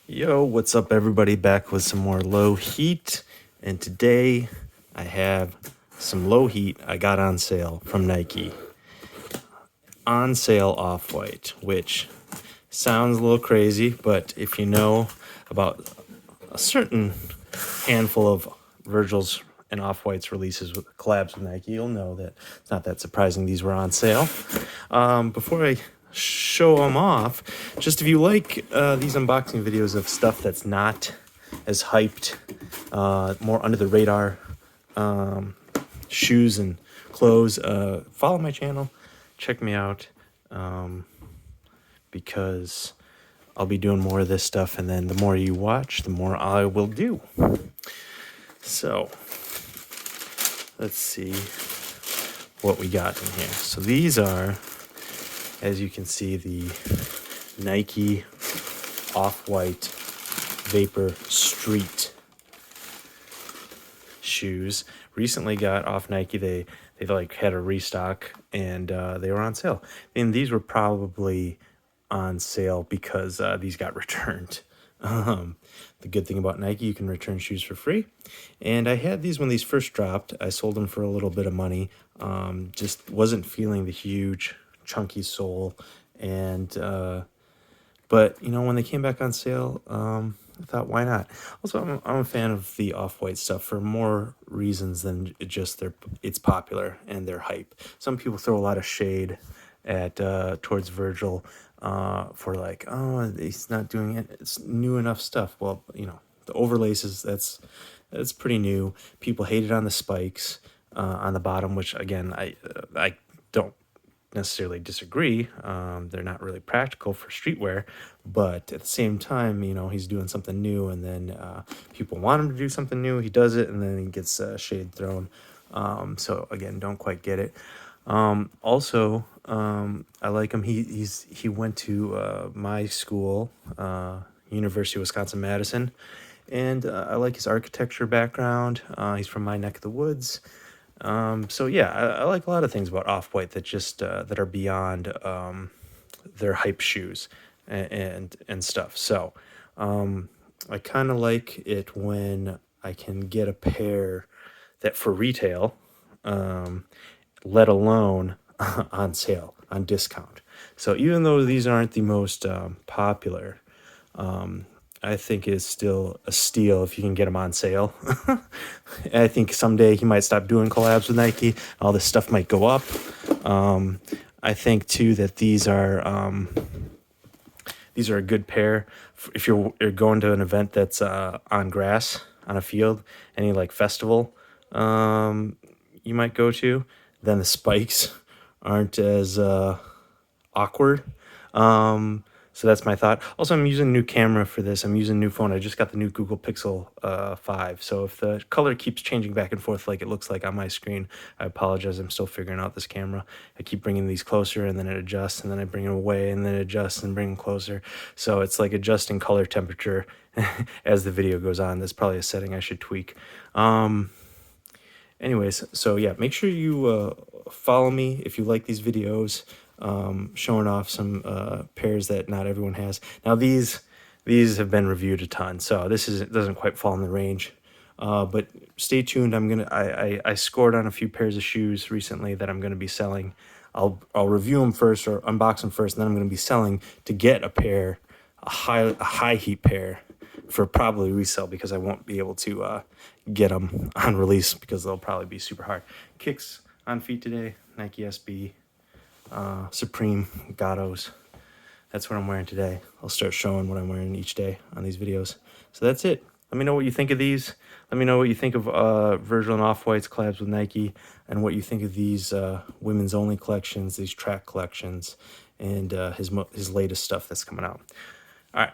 Yo, what's up, everybody? Back with some more Lowheat, and today I have some Lowheat I got on sale from Nike. On sale off-white, which sounds a little crazy, but if you know about a certain handful of Virgil's and Off-White's releases with collabs with Nike, you'll know that it's not that surprising these were on sale. Before I show them off, just if you like these unboxing videos of stuff that's not as hyped, more under the radar shoes and clothes, follow my channel, check me out, because I'll be doing more of this stuff, and then the more you watch, the more I will do. So let's see what we got in here. So these are, as you can see, the Nike Off-White Vapor Street shoes. Recently got off Nike. They like had a restock, and they were on sale. And these were probably on sale because these got returned. The good thing about Nike, you can return shoes for free. And I had these when these first dropped. I sold them for a little bit of money. Just wasn't feeling the huge chunky sole. And but you know, when they came back on sale, I thought, why not? Also, I'm a fan of the Off-White stuff for more reasons than just it's popular and their hype. Some people throw a lot of shade at towards Virgil for like, oh, he's not doing it. It's new enough stuff. Well, you know, the overlaces, that's pretty new. People hated on the spikes on the bottom, which again, I don't necessarily disagree. They're not really practical for streetwear, but at the same time, you know, he's doing something new, and then people want him to do something new. He does it, and then he gets shade thrown. So again, don't quite get it. Also, I like him. He went to my school, University of Wisconsin-Madison, and I like his architecture background. He's from my neck of the woods. So yeah, I like a lot of things about Off-White that just that are beyond their hype shoes and stuff. So I kind of like it when I can get a pair that for retail, let alone on sale, on discount. So even though these aren't the most popular, I think it's still a steal if you can get them on sale. I think someday he might stop doing collabs with Nike. All this stuff might go up. I think too that these are a good pair if you're going to an event that's on grass on a field, any like festival you might go to. Then the spikes aren't as awkward. So that's my thought. Also, I'm using a new camera for this. I'm using a new phone. I just got the new Google Pixel 5. So if the color keeps changing back and forth like it looks like on my screen, I apologize. I'm still figuring out this camera. I keep bringing these closer, and then it adjusts, and then I bring it away, and then it adjusts and bring them closer. So it's like adjusting color temperature as the video goes on. That's probably a setting I should tweak. Anyways, so yeah, make sure you follow me if you like these videos, showing off some pairs that not everyone has. Now these have been reviewed a ton, so doesn't quite fall in the range. But stay tuned. I scored on a few pairs of shoes recently that I'm gonna be selling. I'll review them first or unbox them first, and then I'm gonna be selling to get a pair, a high heat pair, for probably resale, because I won't be able to get them on release because they'll probably be super hard. Kicks on feet today, Nike SB, Supreme Gattos. That's what I'm wearing today. I'll start showing what I'm wearing each day on these videos. So that's it. Let me know what you think of these. Let me know what you think of Virgil and Off-White's collabs with Nike, and what you think of these women's only collections, these track collections, and his latest stuff that's coming out. All right.